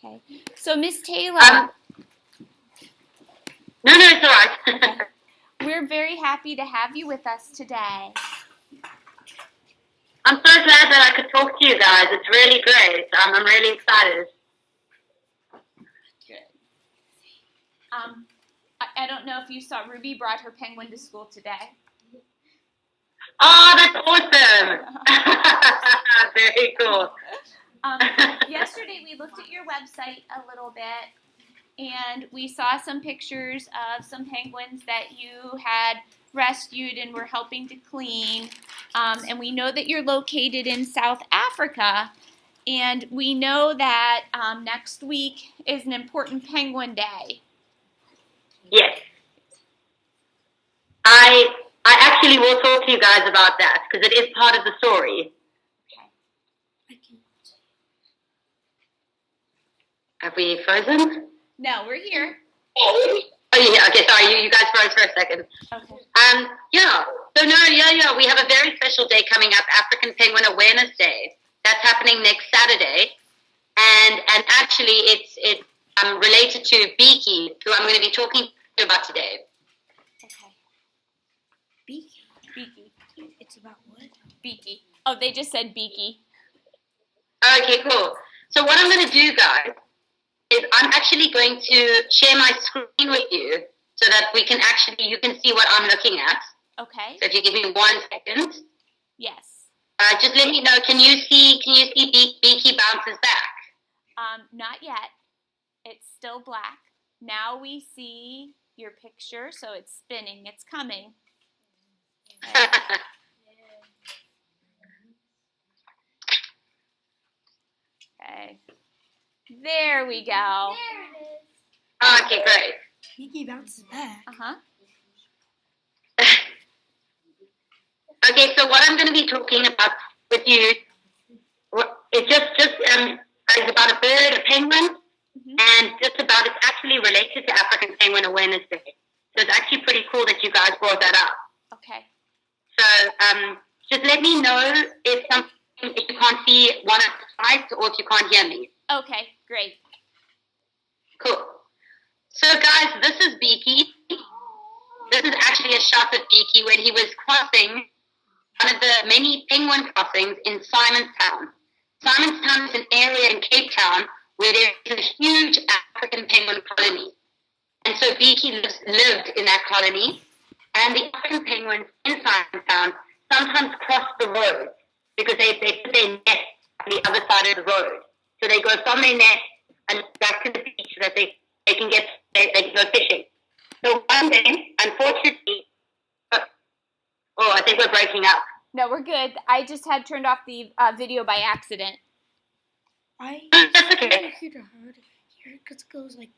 Okay. So, Miss Tayla. No, it's all right. Okay. We're very happy to have you with us today. I'm so glad that I could talk to you guys. It's really great. I'm really excited. Good. I don't know if you saw Ruby brought her penguin to school today. Oh, that's awesome. Very cool. Yesterday we looked at your website a little bit, and we saw some pictures of some penguins that you had rescued and were helping to clean. And we know that you're located in South Africa, and we know that next week is an important Penguin Day. Yes. I actually will talk to you guys about that because it is part of the story. Okay. Have we frozen? No, we're here. Oh, yeah. Okay, sorry. You guys froze for a second. Okay. Yeah. So, we have a very special day coming up, African Penguin Awareness Day. That's happening next Saturday. And actually, it's related to Beaky, who I'm going to be talking to about today. Okay. Beaky? It's about what? Beaky. Oh, they just said Beaky. Okay, cool. So what I'm going to do, guys, is I'm actually going to share my screen with you so that you can see what I'm looking at. Okay. So if you give me 1 second. Yes. Just let me know, can you see Beaky bounces back? Not yet. It's still black. Now we see your picture, so it's spinning. It's coming. Okay. There we go. There it is. Okay, great. Beaky bounces back. Uh-huh. Okay, so what I'm going to be talking about with you, it's just is about a bird, a penguin, and it's actually related to African Penguin Awareness Day. So it's actually pretty cool that you guys brought that up. Okay. So just let me know if you can't see one of the slides or if you can't hear me. Okay, great. Cool. So guys, this is Beaky. This is actually a shot of Beaky when he was crossing one of the many penguin crossings in Simonstown. Simonstown is an area in Cape Town where there is a huge African penguin colony. And so Beaky lived in that colony, and the African penguins in Simonstown sometimes cross the road because they put their nest on the other side of the road. So they go from their nest and back to the beach so that they can go fishing. So one day, unfortunately, I think we're breaking up. No, we're good. I just had turned off the video by accident. That's okay. Here it goes like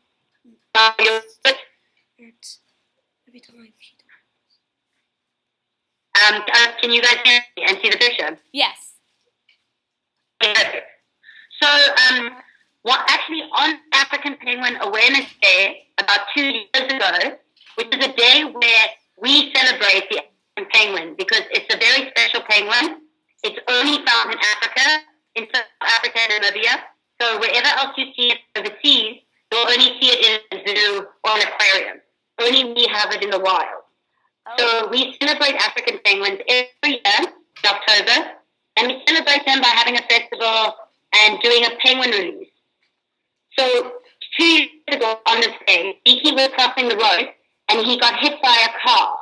it's every time she does. Can you guys hear me and see the picture? Yes. Okay. So, actually on African Penguin Awareness Day, about 2 years ago, which is a day where we celebrate the African penguin because it's a very special penguin. It's only found in Africa, in South Africa and Namibia. So wherever else you see it overseas, you'll only see it in a zoo or an aquarium. Only we have it in the wild. Oh. So we celebrate African penguins every year in October, and we celebrate them by having a festival and doing a penguin release. So 2 years ago on this day, Beaky was crossing the road and he got hit by a car.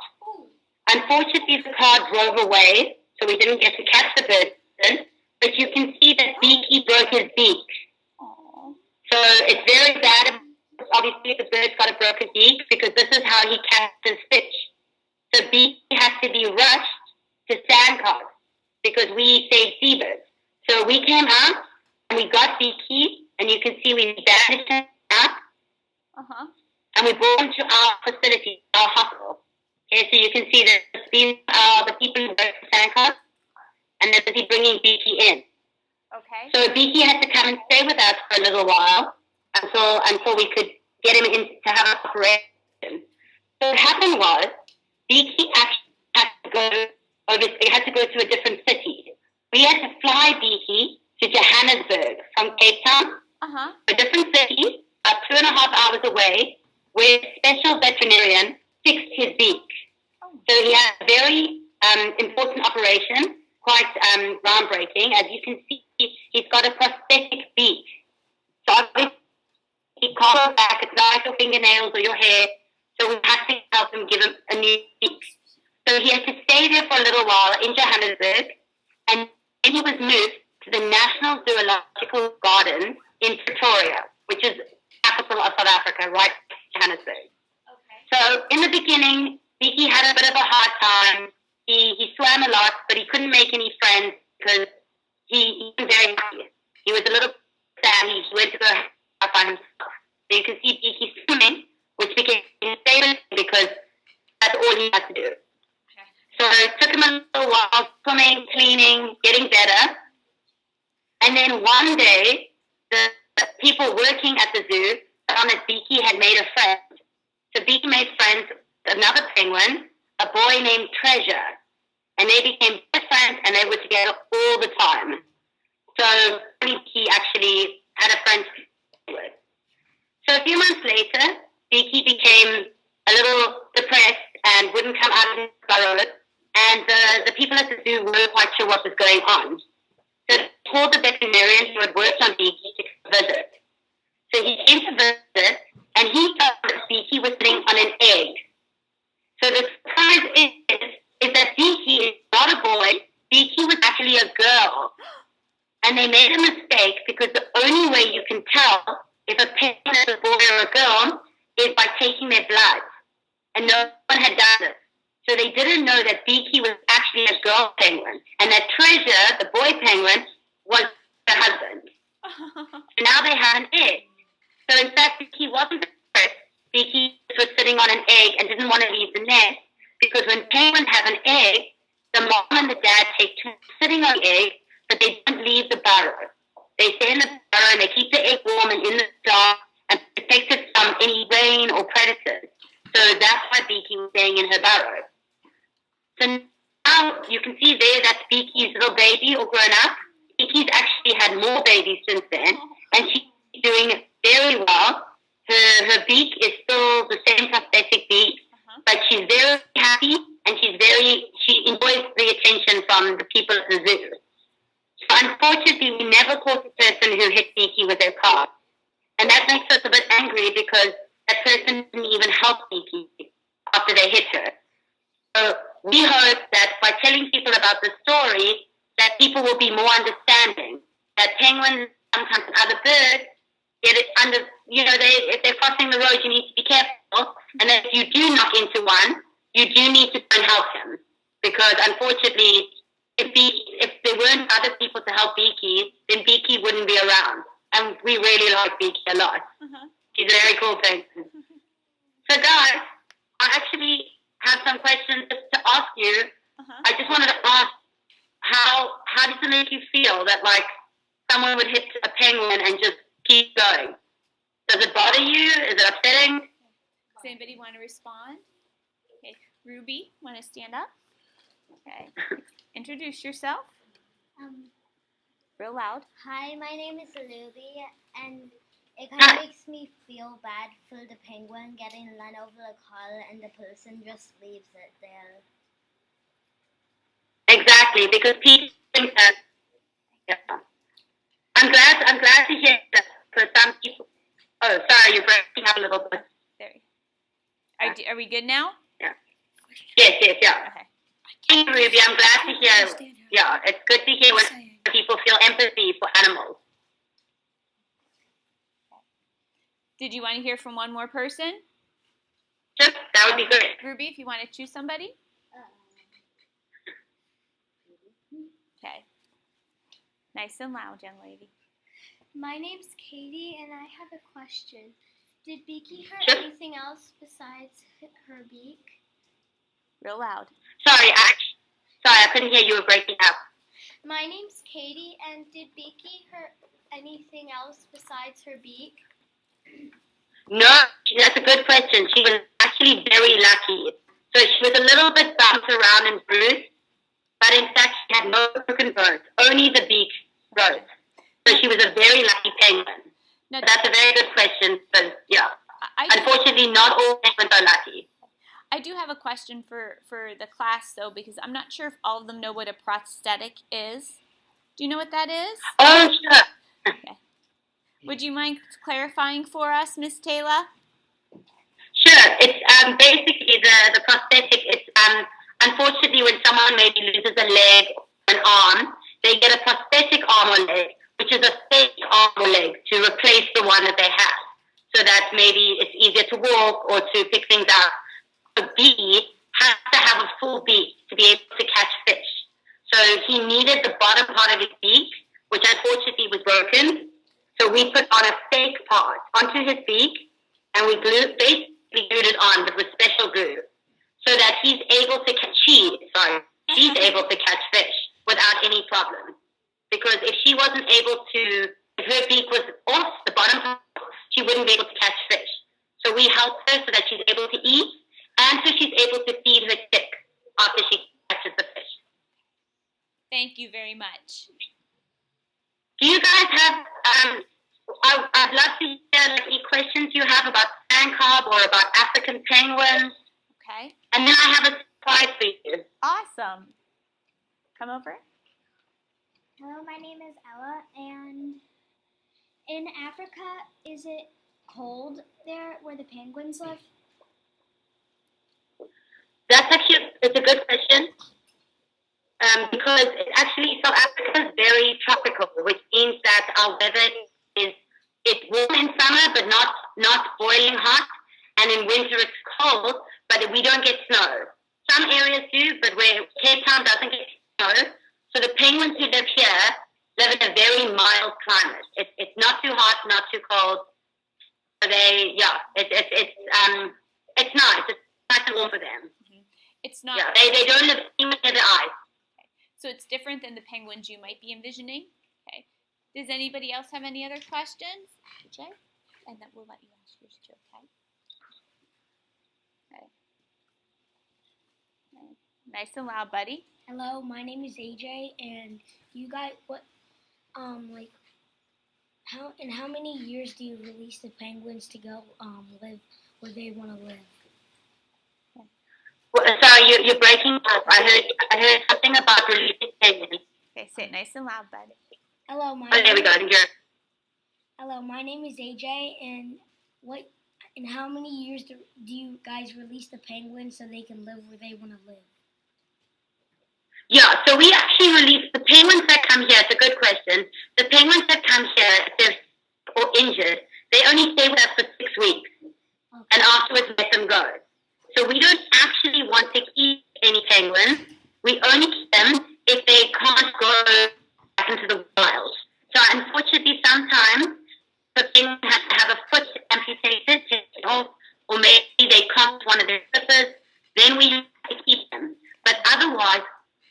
Unfortunately, the car drove away, so we didn't get to catch the bird, but you can see that Beaky broke his beak. Aww. So it's very bad. Obviously, the bird's got a broken beak because this is how he catches fish. So Beaky had to be rushed to SANCCOB because we save seabirds. So we came out and we got Beaky, and you can see we bandaged him up, and we brought him to our facility, our hospital. Okay, so you can see that these are the people who work for SANCCOB, and they're busy bringing Beaky in. Okay. So Beaky had to come and stay with us for a little while until we could get him in to have an operation. So what happened was Beaky actually had to go to a different city. We had to fly Beaky to Johannesburg from Cape Town, Uh-huh. A different city, about 2.5 hours away, where a special veterinarian fixed his beak. So he had a very important operation, quite groundbreaking. As you can see, he's got a prosthetic beak. So obviously, he can't go back. It's not like your fingernails or your hair. So we had to help him give him a new beak. So he had to stay there for a little while in Johannesburg, and then he was moved to the National Zoological Garden in Pretoria, which is the capital of South Africa, right in Johannesburg. Okay. So in the beginning, Beaky had a bit of a hard time. He swam a lot, but he couldn't make any friends because he wasn't very happy. He was a little sad. He went to go by himself. So you can see Beaky swimming, which became his favorite because that's all he had to do. So it took him a little while, swimming, cleaning, getting better. And then one day, the people working at the zoo found that Beaky had made a friend. So Beaky made friends with another penguin, a boy named Treasure. And they became best friends, and they were together all the time. So Beaky actually had a friend to play with. So a few months later, Beaky became a little depressed and wouldn't come out of his burrow. And the people at the zoo weren't quite sure what was going on. So they called the veterinarian who had worked on Beaky to visit. So he came to visit, and he found that Beaky was sitting on an egg. So the surprise is that Beaky is not a boy. Beaky was actually a girl. And they made a mistake because the only way you can tell if a penguin is a boy or a girl is by taking their blood. And no one had done this. So they didn't know that Beaky was actually a girl penguin, and that Treasure, the boy penguin, was her husband. So now they had an egg. So in fact, Beaky wasn't depressed. Beaky was sitting on an egg and didn't want to leave the nest, because when penguins have an egg, the mom and the dad take turns sitting on the egg, but they don't leave the burrow. They stay in the burrow and they keep the egg warm and in the dark and protect it from any rain or predators. So that's why Beaky was staying in her burrow. So now you can see there that's Beaky's little baby all grown up. Beaky's actually had more babies since then, and she's doing very well. Her beak is still the same prosthetic beak, but she's very happy, and she enjoys the attention from the people at the zoo. So unfortunately, we never caught the person who hit Beaky with their car. And that makes us a bit angry because that person didn't even help Beaky after they hit her. So we hope that by telling people about the story, that people will be more understanding. That penguins, sometimes other birds, get it under, if they're crossing the road, you need to be careful. And that if you do knock into one, you do need to go and help him. Because unfortunately, if there weren't other people to help Beaky, then Beaky wouldn't be around. And we really like Beaky a lot. She's a very cool person. So guys, I actually have some questions to ask you. I just wanted to ask, how does it make you feel that like someone would hit a penguin and just keep going? Does it bother you? Is it upsetting? Does anybody want to respond? Okay, Ruby, want to stand up? Okay, introduce yourself. Real loud. Hi, my name is Ruby, and it kind of makes me feel bad for the penguin getting run over the car and the person just leaves it there. Exactly, because people think that. Yeah. I'm glad to hear that. For some people. Oh, sorry, you're breaking up a little bit. There. Are we good now? Yeah. Yes, yeah. Okay. Hey, Ruby, I'm glad to hear. Yeah, it's good to hear when people feel empathy for animals. Did you want to hear from one more person? Sure, that would be good. Ruby, if you want to choose somebody. Okay. Nice and loud, young lady. My name's Katie, and I have a question. Did Beaky hurt anything else besides her beak? Real loud. Sorry, I couldn't hear you. Were breaking up. My name's Katie, and did Beaky hurt anything else besides her beak? No, that's a good question. She was actually very lucky. So she was a little bit bounced around and bruised, but in fact she had no broken bones, only the beak broke. So she was a very lucky penguin. Now, That's a very good question. But yeah, I unfortunately, not all penguins are lucky. I do have a question for the class, though, because I'm not sure if all of them know what a prosthetic is. Do you know what that is? Oh, sure. Okay. Would you mind clarifying for us, Miss Tayla? Sure. It's basically the prosthetic. It's unfortunately when someone maybe loses a leg or an arm, they get a prosthetic arm or leg, which is a fake arm or leg to replace the one that they have, so that maybe it's easier to walk or to pick things up. A bee has to have a full beak to be able to catch fish. So he needed the bottom part of his beak, which unfortunately was broken. So we put on a fake part onto his beak, and we basically glued it on with special glue, so that she's able to catch fish without any problem. Because if she wasn't able to, if her beak was off the bottom part, she wouldn't be able to catch fish. So we helped her so that she's able to eat, and so she's able to feed her chick after she catches the fish. Thank you very much. Do you guys have, I'd love to hear any questions you have about SANCCOB or about African penguins. Okay. And then I have a surprise for you. Awesome. Come over. Hello, my name is Ella, and in Africa, is it cold there where the penguins live? That's actually, it's a good question. Because South Africa is very tropical, which means that our weather it's warm in summer, but not boiling hot. And in winter it's cold, but we don't get snow. Some areas do, but where Cape Town doesn't get snow. So the penguins who live here live in a very mild climate. It's not too hot, not too cold. So it's nice. It's nice and warm for them. Mm-hmm. It's not. Yeah, they don't live anywhere near the ice. So it's different than the penguins you might be envisioning. Okay. Does anybody else have any other questions? Jay? And then we'll let you ask yours too, okay? Okay. Nice and loud, buddy. Hello, my name is AJ, and you guys, how many years do you release the penguins to go live where they want to live? Well, sorry, you're breaking up. I heard something about releasing penguins. Okay, say it nice and loud, bud. Hello, There we go. Hello, my name is AJ, and in how many years do you guys release the penguins so they can live where they want to live? Yeah, so we actually release the penguins that come here. It's a good question. The penguins that come here, if they're sick or injured, they only stay with us for 6 weeks, and afterwards let them go. So we don't actually want to keep any penguins. We only keep them if they can't go back into the wild. So unfortunately, sometimes the penguin has to have a foot amputated, taken off, or maybe they cut one of their flippers. Then we have to keep them. But otherwise,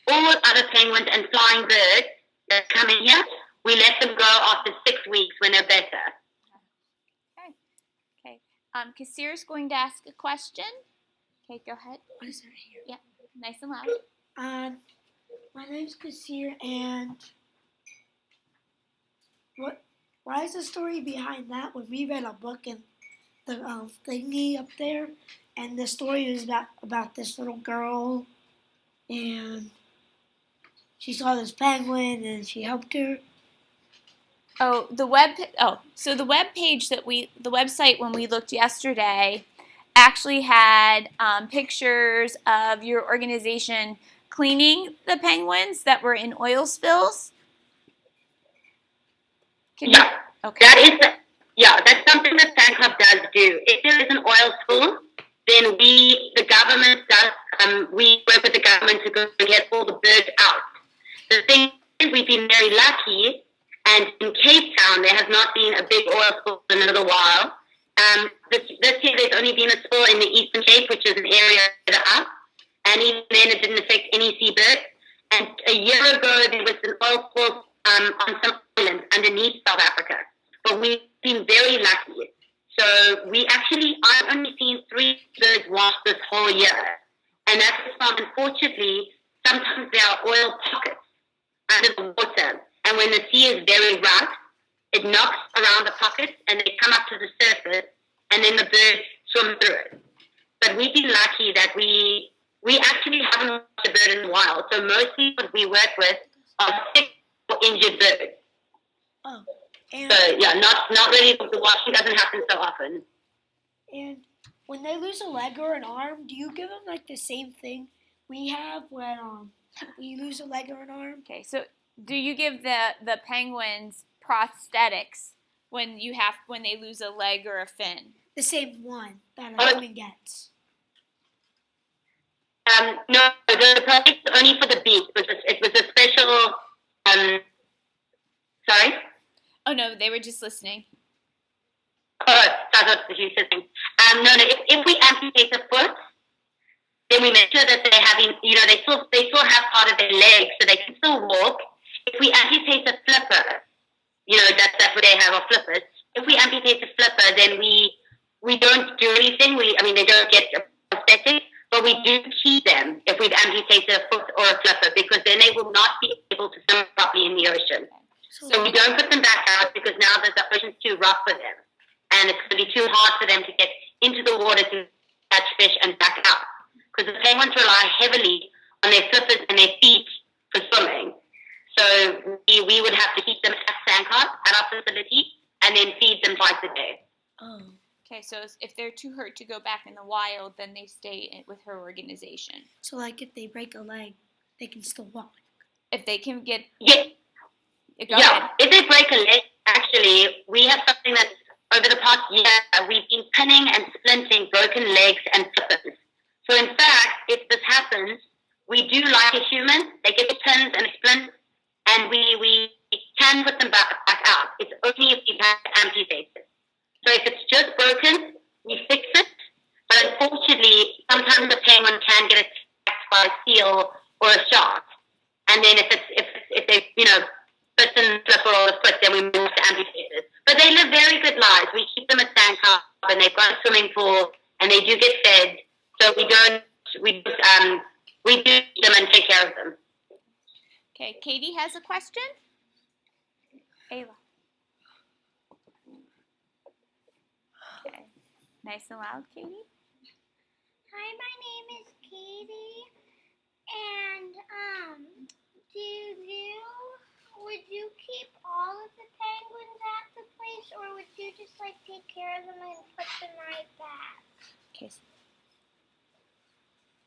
all other penguins and flying birds that come in here, we let them go after 6 weeks when they're better. Okay. Kasir's going to ask a question. Okay, go ahead. What is that here? Yeah, nice and loud. My name's Kasir, and why is the story behind that? When we read a book and the thingy up there, and the story is about this little girl, and she saw this penguin and she helped her. So the web page the website when we looked yesterday actually had pictures of your organization cleaning the penguins that were in oil spills. Yeah, okay. That's something that SANCCOB does do. If there is an oil spill, then the government does, we work with the government to go and get all the birds out. The thing is, we've been very lucky, and in Cape Town, there has not been a big oil spill in a little while. This year, there's only been a spill in the Eastern Cape, which is an area further up, and even then, it didn't affect any seabirds. And a year ago, there was an oil spill on some islands underneath South Africa. But we've been very lucky. So I've only seen 3 birds wash this whole year. And that's from, unfortunately, sometimes there are oil pockets under the water. And when the sea is very rough, it knocks around the pockets and they come up to the surface, and then the birds swim through it. But we've been lucky that we actually haven't lost a bird in the wild. So mostly what we work with are sick or injured birds. Oh, and, So yeah, not really, the washing doesn't happen so often. and when they lose a leg or an arm, do you give them like the same thing we have when we lose a leg or an arm? Okay, so do you give the penguins prosthetics when they lose a leg or a fin? The same one that a human gets. No, the product is only for the beak. It was a special. Sorry. Oh no, they were just listening. Oh, that's what you said. No. If we amputate a foot, then we make sure that they're having, they still have part of their leg, so they can still walk. If we amputate a flipper, that's what they have, are flippers. If we amputate a flipper, then we don't do anything. They don't get a prosthetic, but we do keep them if we've amputated a foot or a flipper, because then they will not be able to swim properly in the ocean. So we don't put them back out because now the ocean's too rough for them, and it's going to be too hard for them to get into the water to catch fish and back out. Because the penguins rely heavily on their flippers and their feet for swimming. So we would have to keep them at SANCCOB at our facility and then feed them twice a day. Oh. Okay, so if they're too hurt to go back in the wild, then they stay with her organization. So like if they break a leg, they can still walk. If they can get... Yeah. Go ahead. If they break a leg, actually, we have something that's, over the past year, we've been pinning and splinting broken legs and flippers. So in fact, if this happens, we do like a human. They get the pins and splints, and we can put them back out. It's only if we have to amputate it. So if it's just broken, we fix it. But unfortunately, sometimes the penguin can get attacked by a seal or a shark. And then if they bit in the flipper or the foot, then we move to amputate it. But they live very good lives. We keep them at SANCCOB, and they've got a swimming pool, and they do get fed. So we do them and take care of them. Okay, Katie has a question. Ayla. Okay, nice and loud, Katie. Hi, my name is Katie, and would you keep all of the penguins at the place, or would you just take care of them and put them right back? Okay.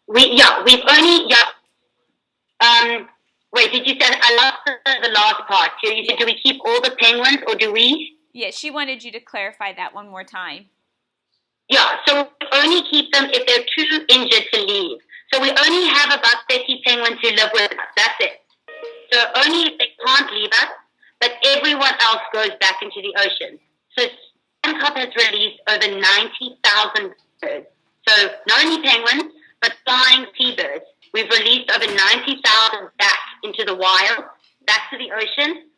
Wait, did you say, I lost the last part. You said, do we keep all the penguins, or do we? Yeah, she wanted you to clarify that one more time. Yeah, so we only keep them if they're too injured to leave. So we only have about 30 penguins who live with us. That's it. So only if they can't leave us, but everyone else goes back into the ocean. So SANCCOB has released over 90,000 birds. So not only penguins, but flying seabirds. We've released over 90,000 back into the wild, back to the ocean,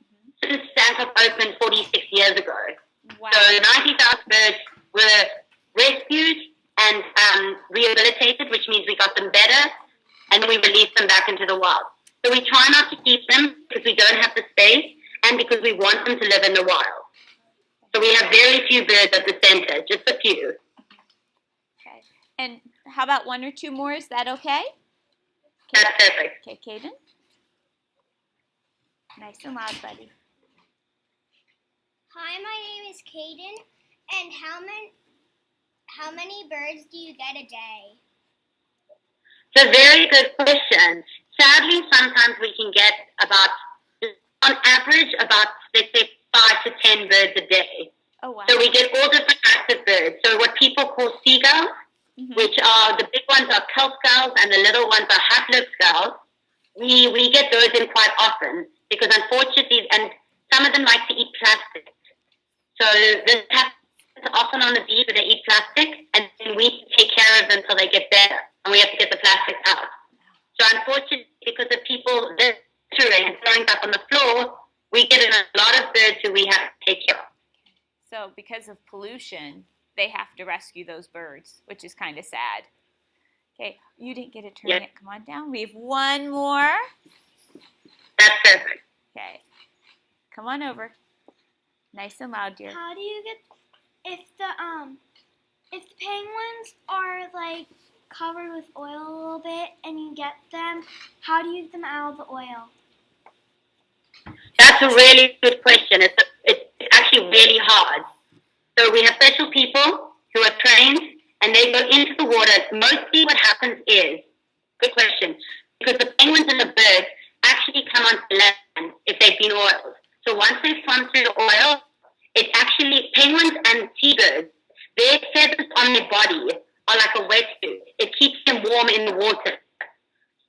since SANCCOB opened 46 years ago. Wow. So 90,000 birds were rescued and rehabilitated, which means we got them better, and we released them back into the wild. So we try not to keep them because we don't have the space and because we want them to live in the wild. So we have very few birds at the center, just a few. Okay. And how about one or two more? Is that okay? That's perfect. Okay, Kaden. Nice and loud, buddy. Hi, my name is Kaden, and how many birds do you get a day? It's a very good question. Sadly, sometimes we can get on average, let's say 5 to 10 birds a day. Oh, wow. So we get all different types of birds. So what people call seagulls, which are, the big ones are kelp gulls and the little ones are hat-lipped gulls. We get those in quite often because unfortunately, and some of them like to eat plastic. So this happens often on the beach where they eat plastic, and then we take care of them until they get better, and we have to get the plastic out. So unfortunately, because of people littering and throwing up on the floor, we get in a lot of birds who we have to take care of. So because of pollution, they have to rescue those birds, which is kind of sad. Okay, you didn't get a turn yet. Come on down. We have one more. That's perfect. Okay, come on over. Nice and loud, dear. How do you get if the penguins are like covered with oil a little bit and you get them? How do you get them out of the oil? That's a really good question. It's actually really hard. So we have special people who are trained, and they go into the water. Mostly what happens is, good question, because the penguins and the birds actually come onto land if they've been oiled. So once they've swum through the oil, it's actually penguins and seabirds, their feathers on their body are like a wetsuit. It keeps them warm in the water.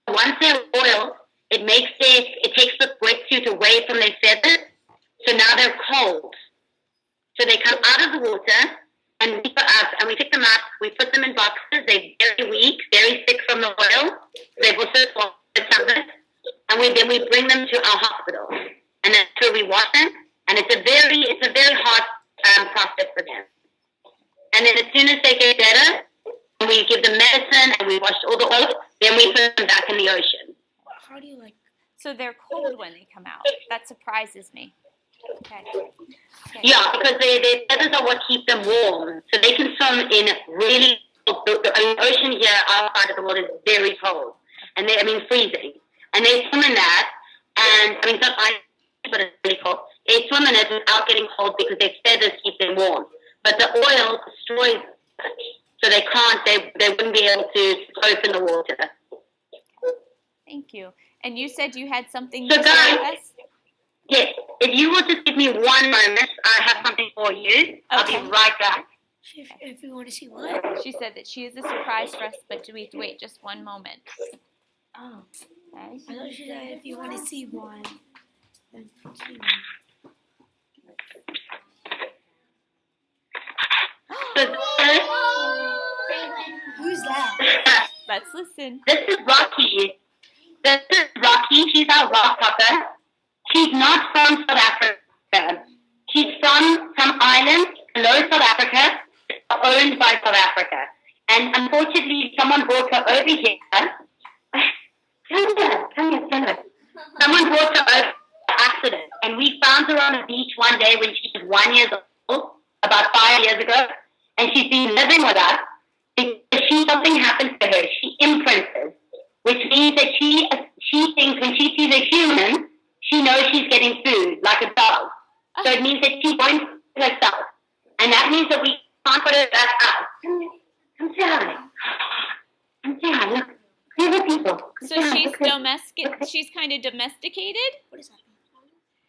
Once they're oiled, it takes the wetsuit away from their feathers, so now they're cold. So they come out of the water, and we pick them up, we put them in boxes. They're very weak, very sick from the oil. They've also swallowed something, and then we bring them to our hospital, and that's where we wash them. And it's a very hard process for them. And then as soon as they get better, we give them medicine and we wash all the oil, then we put them back in the ocean. How do you like? So they're cold when they come out. That surprises me. Okay. Yeah, because their feathers are what keep them warm. So they can swim in really, the ocean here outside of the world is very cold. And freezing. And they swim in that, and it's not ice, but it's really cold. They swim in it without getting cold because their feathers keep them warm. But the oil destroys them. So they wouldn't be able to float in the water. Thank you. And you said you had something So to share with guys, us? yes, if you will just give me 1 moment, I have something for you. I'll Okay. be right back. If you want to see what? She said that she has a surprise for us, but we have to wait just 1 moment. Oh, Okay. I thought she said if you want to see one, then see one. So Who's that? Let's listen. this is Rocky. She's our rock hopper. She's not from South Africa. She's from some islands below South Africa, owned by South Africa. And unfortunately, someone brought her over here. Come here. Someone brought her over by accident. And we found her on the beach one day when she was 1 year old, about 5 years ago. And she's been living with us because something happens to her. She imprints, which means that she thinks when she sees a human, she knows she's getting food, like a dog. So it means that she won't feed herself. And that means that we can't put her back out. Come say hi. Come say hi. Look. See the people. So she's kind of domesticated? What is that?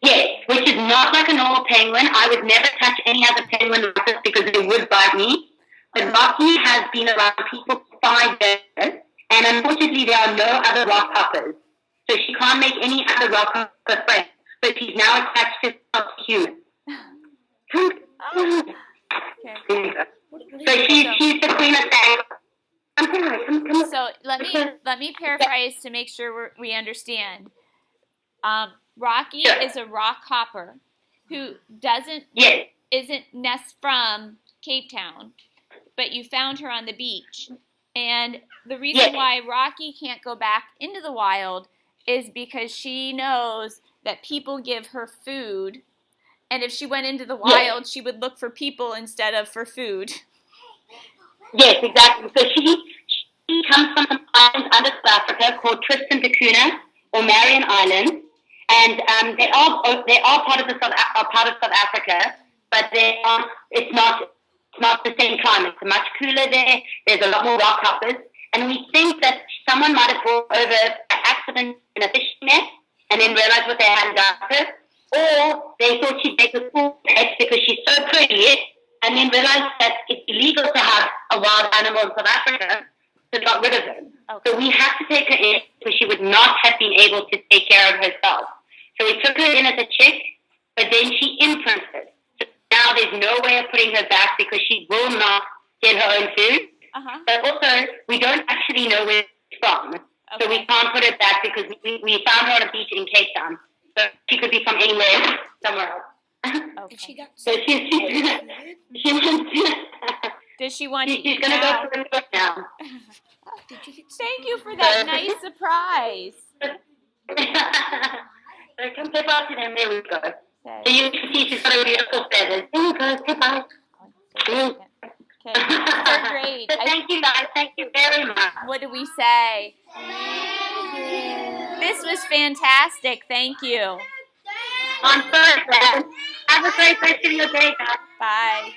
Yes, which is not like a normal penguin. I would never touch any other penguin like this because it would bite me. But Rocky has been around people for 5 years, and unfortunately there are no other rock hoppers. So she can't make any other rock hopper friends. But she's now attached to some human. Come. Okay. There you go. What So she's the queen of SANCCOB. Come. So let me paraphrase to make sure we understand. Rocky is a rock hopper who isn't nest from Cape Town, but you found her on the beach. And the reason why Rocky can't go back into the wild is because she knows that people give her food, and if she went into the wild, she would look for people instead of for food. Yes, exactly. So she comes from some islands under South Africa called Tristan da Cunha or Marion Islands, and they are part of South Africa, but it's not the same climate. It's much cooler there. There's a lot more rock hoppers, and we think that someone might have brought over by accident in a fishing net and then realized what they had got her, or they thought she'd make a cool pet because she's so pretty, and then realized that it's illegal to have a wild animal in South Africa, so got rid of her. Okay. So we had to take her in because she would not have been able to take care of herself. So we took her in as a chick, but then she imprinted. So now there's no way of putting her back because she will not get her own food. Uh-huh. But also, we don't actually know where she's from. Okay. So we can't put her back because we found her on a beach in Cape Town. So she could be from anywhere, somewhere else. Okay. She got So she's Does she want to she's eat going to now? go for a trip now. Did you get Thank you for that nice surprise. So come step out to them. There we go. Say. So you can see she's got a beautiful feathers. There you go. Goodbye. Okay, third grade. So thank you guys. Thank you very much. What do we say? This was fantastic. Thank you. On Thursday. Have a great rest of your day, guys. Bye.